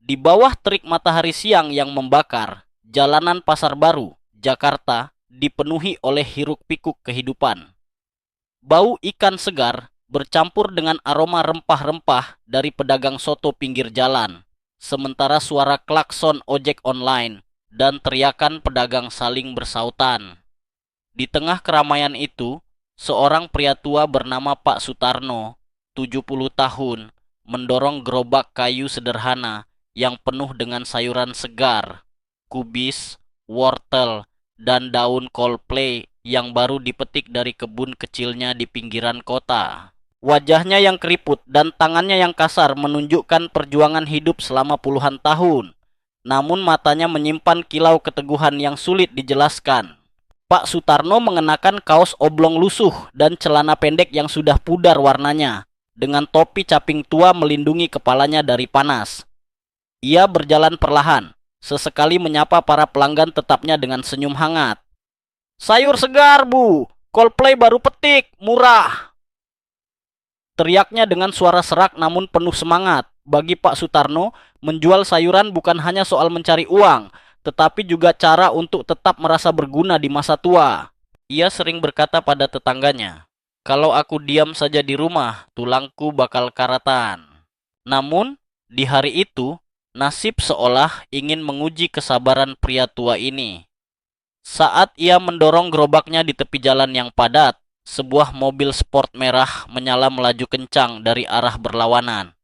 Di bawah terik matahari siang yang membakar, jalanan Pasar Baru, Jakarta, dipenuhi oleh hiruk-pikuk kehidupan. Bau ikan segar bercampur dengan aroma rempah-rempah dari pedagang soto pinggir jalan, sementara suara klakson ojek online dan teriakan pedagang saling bersautan. Di tengah keramaian itu, seorang pria tua bernama Pak Sutarno, 70 tahun, mendorong gerobak kayu sederhana yang penuh dengan sayuran segar, kubis, wortel, dan daun coldplay yang baru dipetik dari kebun kecilnya di pinggiran kota. Wajahnya yang keriput dan tangannya yang kasar menunjukkan perjuangan hidup selama puluhan tahun. Namun matanya menyimpan kilau keteguhan yang sulit dijelaskan. Pak Sutarno mengenakan kaos oblong lusuh dan celana pendek yang sudah pudar warnanya, dengan topi caping tua melindungi kepalanya dari panas. Ia berjalan perlahan, sesekali menyapa para pelanggan tetapnya dengan senyum hangat. "Sayur segar, Bu. Coldplay baru petik, murah." Teriaknya dengan suara serak namun penuh semangat. Bagi Pak Sutarno, menjual sayuran bukan hanya soal mencari uang, tetapi juga cara untuk tetap merasa berguna di masa tua. Ia sering berkata pada tetangganya, "Kalau aku diam saja di rumah, tulangku bakal karatan." Namun, di hari itu, nasib seolah ingin menguji kesabaran pria tua ini. Saat ia mendorong gerobaknya di tepi jalan yang padat, sebuah mobil sport merah menyala melaju kencang dari arah berlawanan.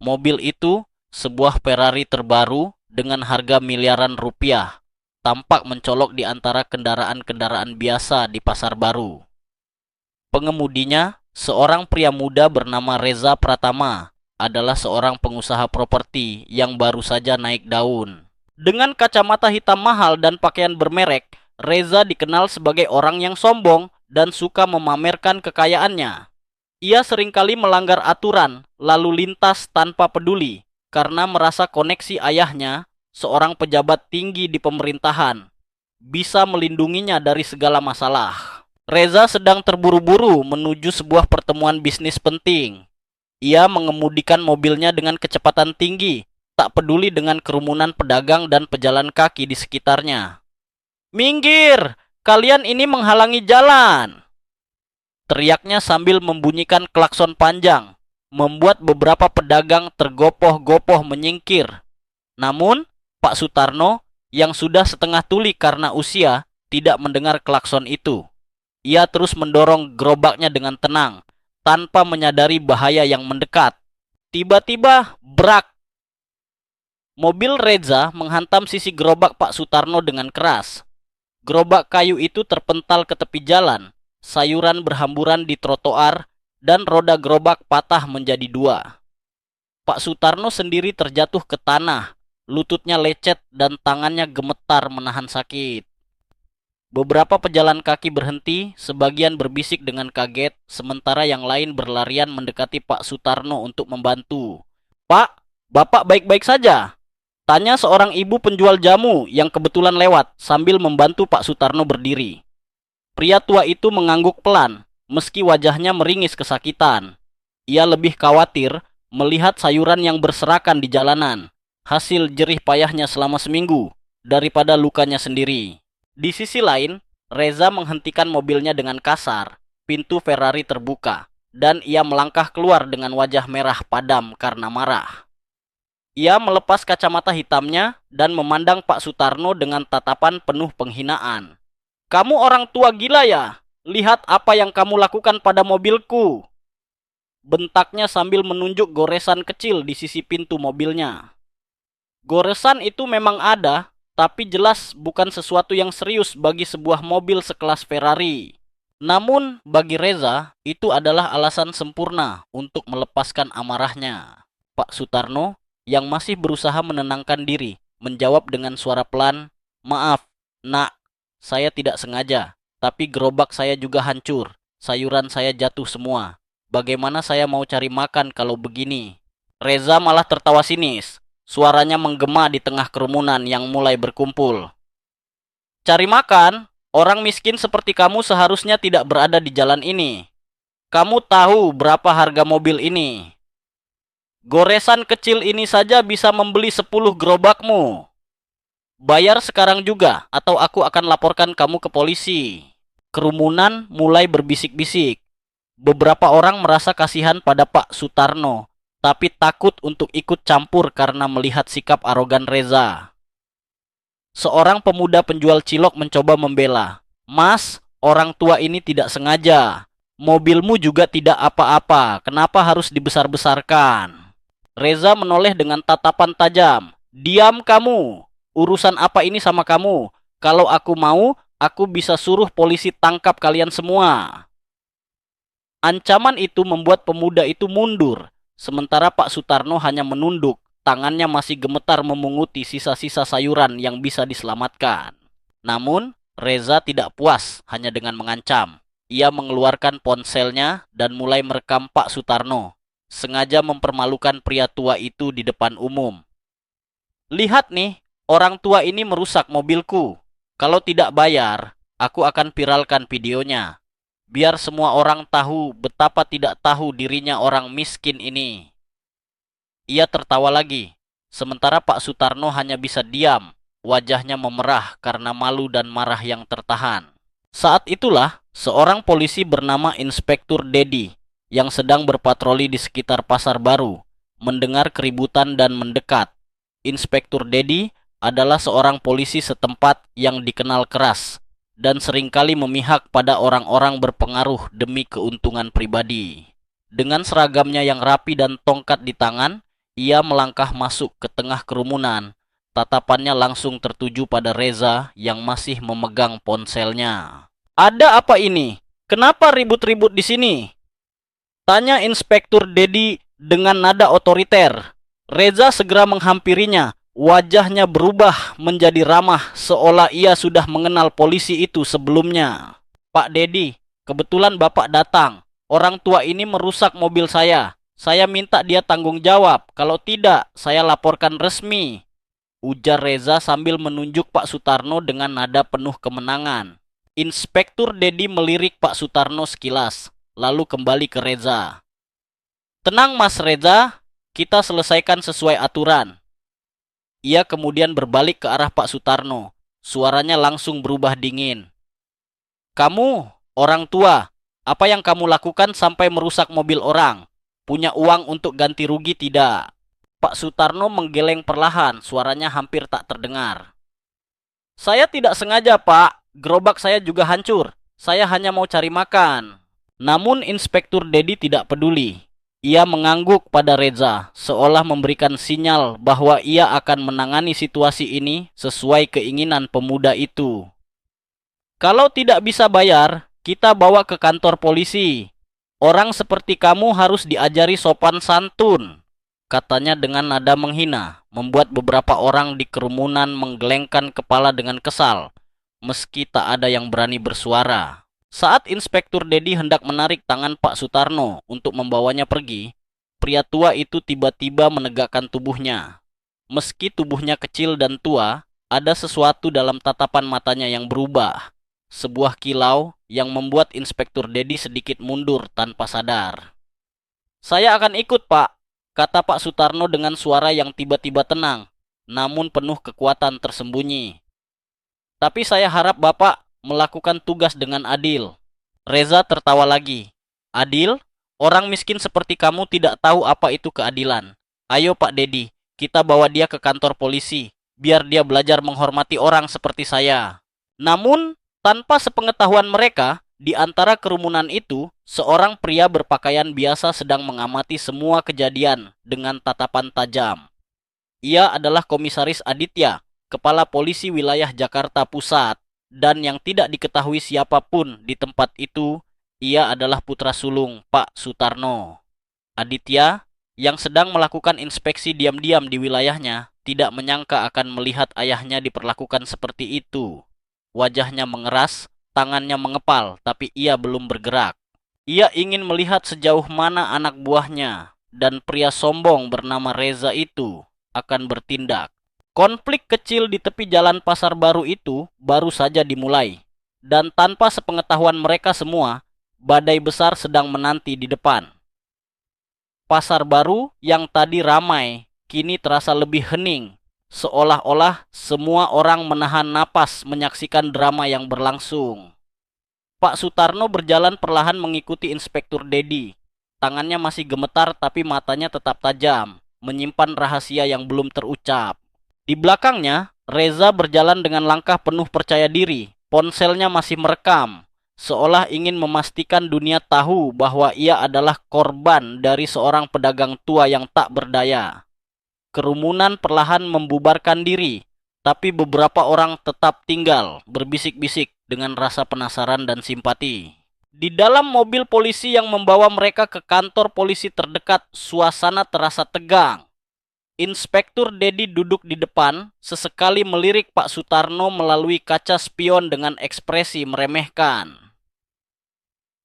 Mobil itu, sebuah Ferrari terbaru dengan harga miliaran rupiah, tampak mencolok di antara kendaraan-kendaraan biasa di Pasar Baru. Pengemudinya, seorang pria muda bernama Reza Pratama, adalah seorang pengusaha properti yang baru saja naik daun. Dengan kacamata hitam mahal dan pakaian bermerek, Reza dikenal sebagai orang yang sombong dan suka memamerkan kekayaannya. Ia seringkali melanggar aturan, lalu lintas tanpa peduli, karena merasa koneksi ayahnya, seorang pejabat tinggi di pemerintahan, bisa melindunginya dari segala masalah. Reza sedang terburu-buru menuju sebuah pertemuan bisnis penting. Ia mengemudikan mobilnya dengan kecepatan tinggi, tak peduli dengan kerumunan pedagang dan pejalan kaki di sekitarnya. "Minggir! Kalian ini menghalangi jalan!" teriaknya sambil membunyikan klakson panjang, membuat beberapa pedagang tergopoh-gopoh menyingkir. Namun, Pak Sutarno, yang sudah setengah tuli karena usia, tidak mendengar klakson itu. Ia terus mendorong gerobaknya dengan tenang, tanpa menyadari bahaya yang mendekat. Tiba-tiba, brak! Mobil Reza menghantam sisi gerobak Pak Sutarno dengan keras. Gerobak kayu itu terpental ke tepi jalan, sayuran berhamburan di trotoar, dan roda gerobak patah menjadi dua. Pak Sutarno sendiri terjatuh ke tanah, lututnya lecet dan tangannya gemetar menahan sakit. Beberapa pejalan kaki berhenti, sebagian berbisik dengan kaget, sementara yang lain berlarian mendekati Pak Sutarno untuk membantu. "Pak, Bapak baik-baik saja?" tanya seorang ibu penjual jamu yang kebetulan lewat sambil membantu Pak Sutarno berdiri. Pria tua itu mengangguk pelan, meski wajahnya meringis kesakitan. Ia lebih khawatir melihat sayuran yang berserakan di jalanan, hasil jerih payahnya selama seminggu, daripada lukanya sendiri. Di sisi lain, Reza menghentikan mobilnya dengan kasar. Pintu Ferrari terbuka, dan ia melangkah keluar dengan wajah merah padam karena marah. Ia melepas kacamata hitamnya dan memandang Pak Sutarno dengan tatapan penuh penghinaan. "Kamu orang tua gila ya? Lihat apa yang kamu lakukan pada mobilku!" bentaknya sambil menunjuk goresan kecil di sisi pintu mobilnya. Goresan itu memang ada, tapi jelas bukan sesuatu yang serius bagi sebuah mobil sekelas Ferrari. Namun, bagi Reza, itu adalah alasan sempurna untuk melepaskan amarahnya. Pak Sutarno, yang masih berusaha menenangkan diri, menjawab dengan suara pelan, "Maaf, Nak, saya tidak sengaja, tapi gerobak saya juga hancur. Sayuran saya jatuh semua. Bagaimana saya mau cari makan kalau begini?" Reza malah tertawa sinis. Suaranya menggema di tengah kerumunan yang mulai berkumpul. "Cari makan? Orang miskin seperti kamu seharusnya tidak berada di jalan ini. Kamu tahu berapa harga mobil ini?" Goresan kecil ini saja bisa membeli 10 gerobakmu. Bayar sekarang juga, atau aku akan laporkan kamu ke polisi. Kerumunan mulai berbisik-bisik. Beberapa orang merasa kasihan pada Pak Sutarno, tapi takut untuk ikut campur karena melihat sikap arogan Reza. Seorang pemuda penjual cilok mencoba membela. Mas, orang tua ini tidak sengaja. Mobilmu juga tidak apa-apa, kenapa harus dibesar-besarkan? Reza menoleh dengan tatapan tajam. Diam kamu, urusan apa ini sama kamu? Kalau aku mau, aku bisa suruh polisi tangkap kalian semua. Ancaman itu membuat pemuda itu mundur, sementara Pak Sutarno hanya menunduk, tangannya masih gemetar memunguti sisa-sisa sayuran yang bisa diselamatkan. Namun, Reza tidak puas hanya dengan mengancam. Ia mengeluarkan ponselnya dan mulai merekam Pak Sutarno, sengaja mempermalukan pria tua itu di depan umum. Lihat nih, orang tua ini merusak mobilku. Kalau tidak bayar, aku akan viralkan videonya. Biar semua orang tahu betapa tidak tahu dirinya orang miskin ini. Ia tertawa lagi, sementara Pak Sutarno hanya bisa diam, wajahnya memerah karena malu dan marah yang tertahan. Saat itulah, seorang polisi bernama Inspektur Dedi yang sedang berpatroli di sekitar Pasar Baru, mendengar keributan dan mendekat. Inspektur Dedi adalah seorang polisi setempat yang dikenal keras dan seringkali memihak pada orang-orang berpengaruh demi keuntungan pribadi. Dengan seragamnya yang rapi dan tongkat di tangan, ia melangkah masuk ke tengah kerumunan. Tatapannya langsung tertuju pada Reza yang masih memegang ponselnya. Ada apa ini? Kenapa ribut-ribut di sini? Tanya Inspektur Dedi dengan nada otoriter. Reza segera menghampirinya. Wajahnya berubah menjadi ramah seolah ia sudah mengenal polisi itu sebelumnya. Pak Dedi, kebetulan Bapak datang. Orang tua ini merusak mobil saya. Saya minta dia tanggung jawab. Kalau tidak, saya laporkan resmi. Ujar Reza sambil menunjuk Pak Sutarno dengan nada penuh kemenangan. Inspektur Dedi melirik Pak Sutarno sekilas, lalu kembali ke Reza. Tenang Mas Reza, kita selesaikan sesuai aturan. Ia kemudian berbalik ke arah Pak Sutarno. Suaranya langsung berubah dingin. Kamu, orang tua, apa yang kamu lakukan sampai merusak mobil orang? Punya uang untuk ganti rugi tidak? Pak Sutarno menggeleng perlahan, suaranya hampir tak terdengar. Saya tidak sengaja, Pak. Gerobak saya juga hancur. Saya hanya mau cari makan. Namun Inspektur Dedi tidak peduli. Ia mengangguk pada Reza, seolah memberikan sinyal bahwa ia akan menangani situasi ini sesuai keinginan pemuda itu. Kalau tidak bisa bayar, kita bawa ke kantor polisi. Orang seperti kamu harus diajari sopan santun, katanya dengan nada menghina, membuat beberapa orang di kerumunan menggelengkan kepala dengan kesal, meski tak ada yang berani bersuara. Saat Inspektur Dedi hendak menarik tangan Pak Sutarno untuk membawanya pergi, pria tua itu tiba-tiba menegakkan tubuhnya. Meski tubuhnya kecil dan tua, ada sesuatu dalam tatapan matanya yang berubah. Sebuah kilau yang membuat Inspektur Dedi sedikit mundur tanpa sadar. Saya akan ikut, Pak, kata Pak Sutarno dengan suara yang tiba-tiba tenang, namun penuh kekuatan tersembunyi. Tapi saya harap Bapak melakukan tugas dengan adil. Reza tertawa lagi. Adil? Orang miskin seperti kamu tidak tahu apa itu keadilan. Ayo Pak Dedi, kita bawa dia ke kantor polisi, biar dia belajar menghormati orang seperti saya. Namun, tanpa sepengetahuan mereka, di antara kerumunan itu, seorang pria berpakaian biasa sedang mengamati semua kejadian dengan tatapan tajam. Ia adalah Komisaris Aditya, Kepala Polisi Wilayah Jakarta Pusat. Dan yang tidak diketahui siapapun di tempat itu, ia adalah putra sulung Pak Sutarno. Aditya, yang sedang melakukan inspeksi diam-diam di wilayahnya, tidak menyangka akan melihat ayahnya diperlakukan seperti itu. Wajahnya mengeras, tangannya mengepal, tapi ia belum bergerak. Ia ingin melihat sejauh mana anak buahnya dan pria sombong bernama Reza itu akan bertindak. Konflik kecil di tepi jalan Pasar Baru itu baru saja dimulai, dan tanpa sepengetahuan mereka semua, badai besar sedang menanti di depan. Pasar Baru yang tadi ramai, kini terasa lebih hening. Seolah-olah semua orang menahan napas menyaksikan drama yang berlangsung. Pak Sutarno berjalan perlahan mengikuti Inspektur Dedi. Tangannya masih gemetar tapi matanya tetap tajam, menyimpan rahasia yang belum terucap. Di belakangnya, Reza berjalan dengan langkah penuh percaya diri. Ponselnya masih merekam, seolah ingin memastikan dunia tahu bahwa ia adalah korban dari seorang pedagang tua yang tak berdaya. Kerumunan perlahan membubarkan diri, tapi beberapa orang tetap tinggal berbisik-bisik dengan rasa penasaran dan simpati. Di dalam mobil polisi yang membawa mereka ke kantor polisi terdekat, suasana terasa tegang. Inspektur Dedi duduk di depan, sesekali melirik Pak Sutarno melalui kaca spion dengan ekspresi meremehkan.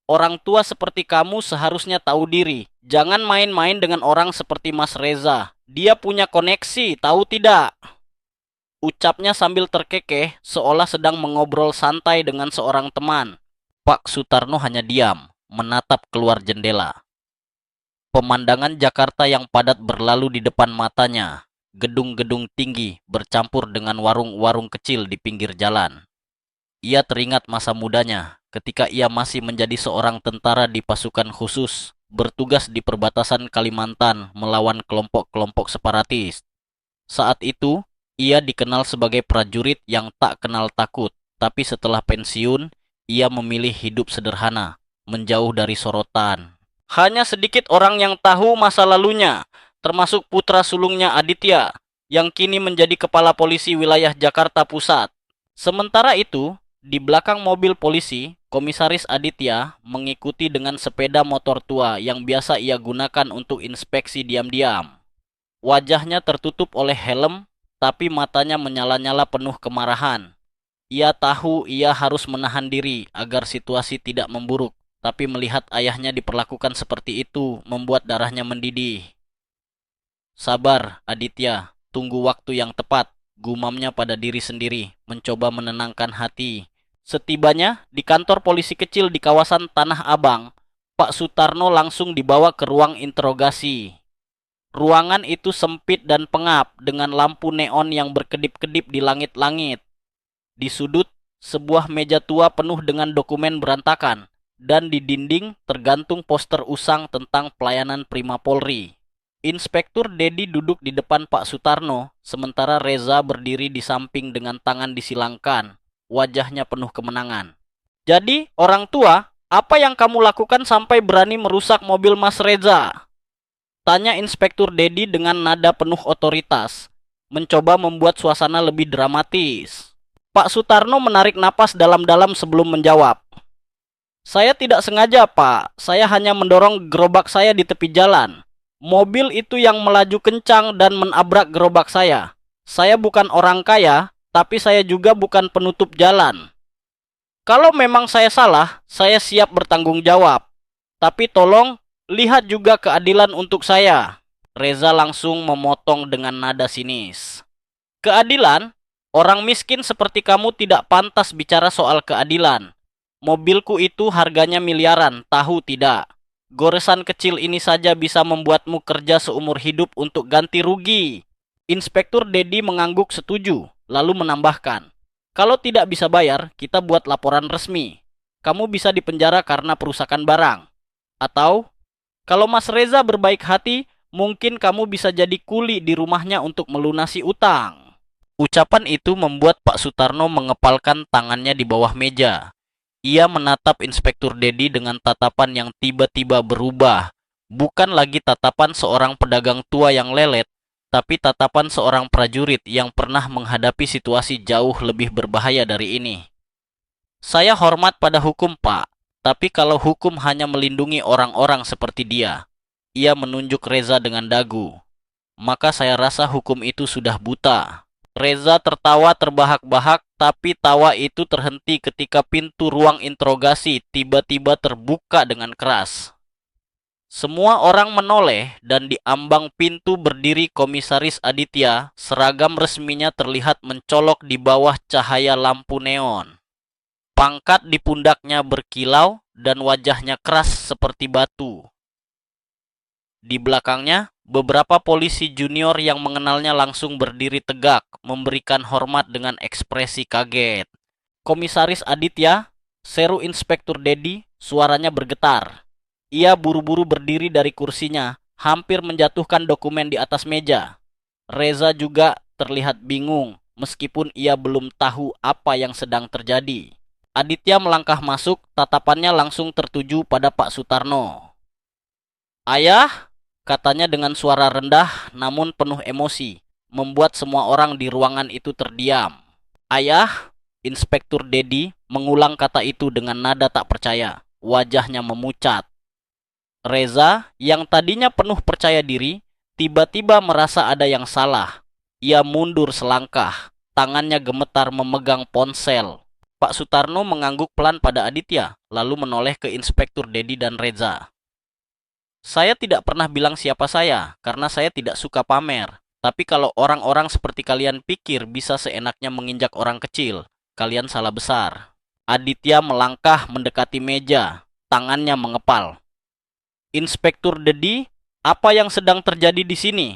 Orang tua seperti kamu seharusnya tahu diri. Jangan main-main dengan orang seperti Mas Reza. Dia punya koneksi, tahu tidak? Ucapnya sambil terkekeh, seolah sedang mengobrol santai dengan seorang teman. Pak Sutarno hanya diam, menatap keluar jendela. Pemandangan Jakarta yang padat berlalu di depan matanya. Gedung-gedung tinggi bercampur dengan warung-warung kecil di pinggir jalan. Ia teringat masa mudanya ketika ia masih menjadi seorang tentara di pasukan khusus, bertugas di perbatasan Kalimantan melawan kelompok-kelompok separatis. Saat itu, ia dikenal sebagai prajurit yang tak kenal takut, tapi setelah pensiun, ia memilih hidup sederhana, menjauh dari sorotan. Hanya sedikit orang yang tahu masa lalunya, termasuk putra sulungnya Aditya, yang kini menjadi kepala polisi wilayah Jakarta Pusat. Sementara itu, di belakang mobil polisi, Komisaris Aditya mengikuti dengan sepeda motor tua yang biasa ia gunakan untuk inspeksi diam-diam. Wajahnya tertutup oleh helm, tapi matanya menyala-nyala penuh kemarahan. Ia tahu ia harus menahan diri agar situasi tidak memburuk, tapi melihat ayahnya diperlakukan seperti itu membuat darahnya mendidih. Sabar, Aditya, tunggu waktu yang tepat, gumamnya pada diri sendiri, mencoba menenangkan hati. Setibanya di kantor polisi kecil di kawasan Tanah Abang, Pak Sutarno langsung dibawa ke ruang interogasi. Ruangan itu sempit dan pengap dengan lampu neon yang berkedip-kedip di langit-langit. Di sudut, sebuah meja tua penuh dengan dokumen berantakan, dan di dinding tergantung poster usang tentang pelayanan Prima Polri. Inspektur Dedi duduk di depan Pak Sutarno, sementara Reza berdiri di samping dengan tangan disilangkan. Wajahnya penuh kemenangan. Jadi, orang tua, apa yang kamu lakukan sampai berani merusak mobil Mas Reza? Tanya Inspektur Dedi dengan nada penuh otoritas, mencoba membuat suasana lebih dramatis. Pak Sutarno menarik napas dalam-dalam sebelum menjawab. Saya tidak sengaja, Pak. Saya hanya mendorong gerobak saya di tepi jalan. Mobil itu yang melaju kencang dan menabrak gerobak saya. Saya bukan orang kaya, tapi saya juga bukan penutup jalan. Kalau memang saya salah, saya siap bertanggung jawab. Tapi tolong, lihat juga keadilan untuk saya. Reza langsung memotong dengan nada sinis. Keadilan? Orang miskin seperti kamu tidak pantas bicara soal keadilan. Mobilku itu harganya miliaran, tahu tidak? Goresan kecil ini saja bisa membuatmu kerja seumur hidup untuk ganti rugi. Inspektur Dedi mengangguk setuju, lalu menambahkan, kalau tidak bisa bayar, kita buat laporan resmi. Kamu bisa dipenjara karena perusakan barang. Atau, kalau Mas Reza berbaik hati, mungkin kamu bisa jadi kuli di rumahnya untuk melunasi utang. Ucapan itu membuat Pak Sutarno mengepalkan tangannya di bawah meja. Ia menatap Inspektur Dedi dengan tatapan yang tiba-tiba berubah. Bukan lagi tatapan seorang pedagang tua yang lelet, tapi tatapan seorang prajurit yang pernah menghadapi situasi jauh lebih berbahaya dari ini. Saya hormat pada hukum, Pak, tapi kalau hukum hanya melindungi orang-orang seperti dia, ia menunjuk Reza dengan dagu, maka saya rasa hukum itu sudah buta. Reza tertawa terbahak-bahak, tapi tawa itu terhenti ketika pintu ruang interogasi tiba-tiba terbuka dengan keras. Semua orang menoleh dan di ambang pintu berdiri Komisaris Aditya, seragam resminya terlihat mencolok di bawah cahaya lampu neon. Pangkat di pundaknya berkilau dan wajahnya keras seperti batu. Di belakangnya, beberapa polisi junior yang mengenalnya langsung berdiri tegak, memberikan hormat dengan ekspresi kaget. Komisaris Aditya, seru Inspektur Dedi, suaranya bergetar. Ia buru-buru berdiri dari kursinya, hampir menjatuhkan dokumen di atas meja. Reza juga terlihat bingung, meskipun ia belum tahu apa yang sedang terjadi. Aditya melangkah masuk, tatapannya langsung tertuju pada Pak Sutarno. "Ayah," katanya dengan suara rendah namun penuh emosi, membuat semua orang di ruangan itu terdiam. "Ayah," Inspektur Dedi mengulang kata itu dengan nada tak percaya, wajahnya memucat. Reza, yang tadinya penuh percaya diri, tiba-tiba merasa ada yang salah. Ia mundur selangkah, tangannya gemetar memegang ponsel. Pak Sutarno mengangguk pelan pada Aditya, lalu menoleh ke Inspektur Dedi dan Reza. "Saya tidak pernah bilang siapa saya, karena saya tidak suka pamer. Tapi kalau orang-orang seperti kalian pikir bisa seenaknya menginjak orang kecil, kalian salah besar." Aditya melangkah mendekati meja, tangannya mengepal. "Inspektur Dedi, apa yang sedang terjadi di sini?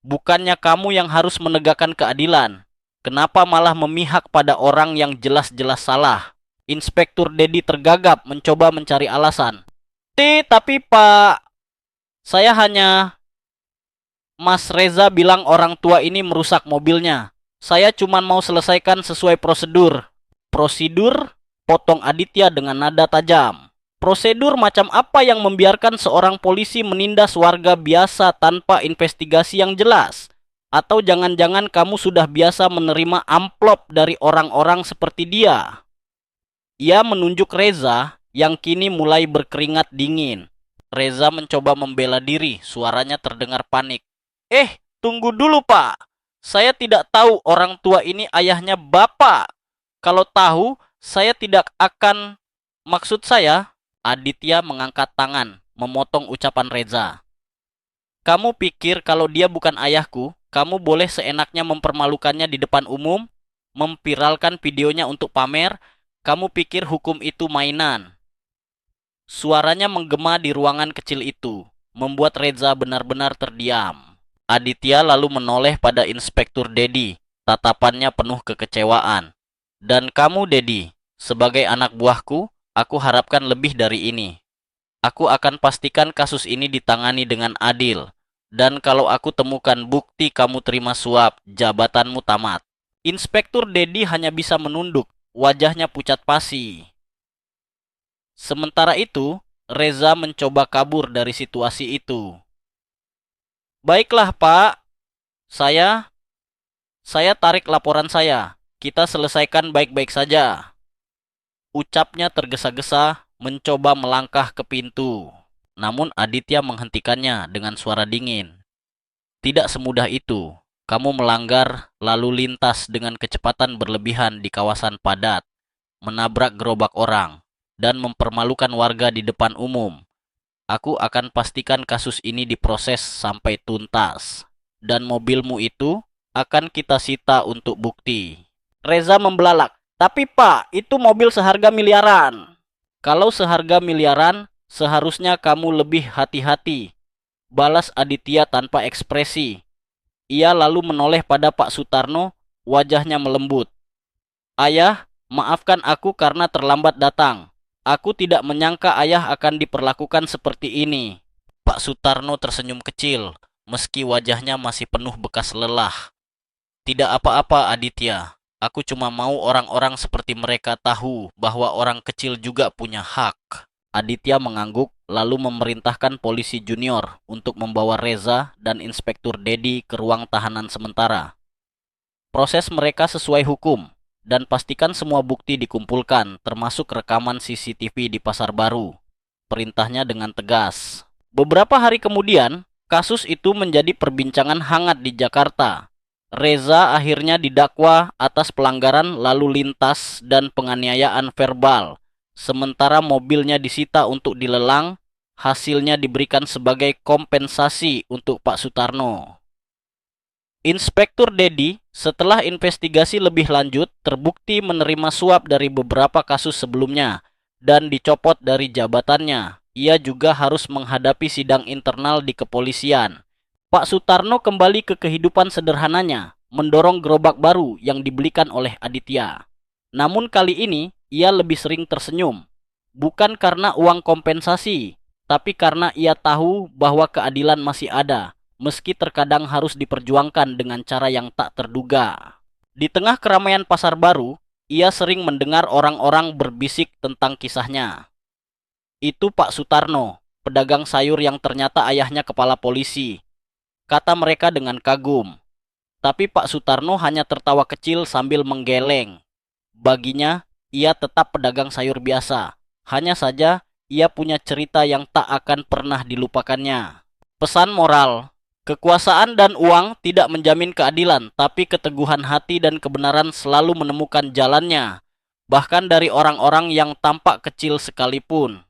Bukannya kamu yang harus menegakkan keadilan. Kenapa malah memihak pada orang yang jelas-jelas salah?" Inspektur Dedi tergagap mencoba mencari alasan. Tapi Pak, saya hanya..." "Mas Reza bilang orang tua ini merusak mobilnya. Saya cuma mau selesaikan sesuai prosedur." "Prosedur?" potong Aditya dengan nada tajam. "Prosedur macam apa yang membiarkan seorang polisi menindas warga biasa tanpa investigasi yang jelas? Atau jangan-jangan kamu sudah biasa menerima amplop dari orang-orang seperti dia?" Ia menunjuk Reza yang kini mulai berkeringat dingin. Reza mencoba membela diri, suaranya terdengar panik. Tunggu dulu Pak. Saya tidak tahu orang tua ini ayahnya Bapak. Kalau tahu, saya tidak akan..." "Maksud saya..." Aditya mengangkat tangan, memotong ucapan Reza. "Kamu pikir kalau dia bukan ayahku, kamu boleh seenaknya mempermalukannya di depan umum, memviralkan videonya untuk pamer? Kamu pikir hukum itu mainan?" Suaranya menggema di ruangan kecil itu, membuat Reza benar-benar terdiam. Aditya lalu menoleh pada Inspektur Dedi, tatapannya penuh kekecewaan. "Dan kamu Dedi, sebagai anak buahku, aku harapkan lebih dari ini. Aku akan pastikan kasus ini ditangani dengan adil. Dan kalau aku temukan bukti kamu terima suap, jabatanmu tamat." Inspektur Dedi hanya bisa menunduk, wajahnya pucat pasi. Sementara itu, Reza mencoba kabur dari situasi itu. "Baiklah Pak, saya tarik laporan saya. Kita selesaikan baik-baik saja." Ucapnya tergesa-gesa, mencoba melangkah ke pintu. Namun Aditya menghentikannya dengan suara dingin. "Tidak semudah itu. Kamu melanggar lalu lintas dengan kecepatan berlebihan di kawasan padat, menabrak gerobak orang, dan mempermalukan warga di depan umum. Aku akan pastikan kasus ini diproses sampai tuntas. Dan mobilmu itu akan kita sita untuk bukti." Reza membelalak. "Tapi Pak, itu mobil seharga miliaran." "Kalau seharga miliaran, seharusnya kamu lebih hati-hati," balas Aditya tanpa ekspresi. Ia lalu menoleh pada Pak Sutarno, wajahnya melembut. "Ayah, maafkan aku karena terlambat datang. Aku tidak menyangka ayah akan diperlakukan seperti ini." Pak Sutarno tersenyum kecil, meski wajahnya masih penuh bekas lelah. "Tidak apa-apa Aditya. Aku cuma mau orang-orang seperti mereka tahu bahwa orang kecil juga punya hak." Aditya mengangguk, lalu memerintahkan polisi junior untuk membawa Reza dan Inspektur Dedi ke ruang tahanan sementara. "Proses mereka sesuai hukum, dan pastikan semua bukti dikumpulkan, termasuk rekaman CCTV di Pasar Baru," perintahnya dengan tegas. Beberapa hari kemudian, kasus itu menjadi perbincangan hangat di Jakarta. Reza akhirnya didakwa atas pelanggaran lalu lintas dan penganiayaan verbal. Sementara mobilnya disita untuk dilelang, hasilnya diberikan sebagai kompensasi untuk Pak Sutarno. Inspektur Dedi, setelah investigasi lebih lanjut, terbukti menerima suap dari beberapa kasus sebelumnya dan dicopot dari jabatannya. ia juga harus menghadapi sidang internal di kepolisian. Pak Sutarno kembali ke kehidupan sederhananya, mendorong gerobak baru yang dibelikan oleh Aditya. Namun kali ini, ia lebih sering tersenyum. Bukan karena uang kompensasi, tapi karena ia tahu bahwa keadilan masih ada, meski terkadang harus diperjuangkan dengan cara yang tak terduga. Di tengah keramaian pasar baru, ia sering mendengar orang-orang berbisik tentang kisahnya. Itu Pak Sutarno, pedagang sayur yang ternyata ayahnya kepala polisi, kata mereka dengan kagum. Tapi Pak Sutarno hanya tertawa kecil sambil menggeleng. Baginya, ia tetap pedagang sayur biasa. Hanya saja, ia punya cerita yang tak akan pernah dilupakannya. Pesan moral, kekuasaan dan uang tidak menjamin keadilan, tapi keteguhan hati dan kebenaran selalu menemukan jalannya, bahkan dari orang-orang yang tampak kecil sekalipun.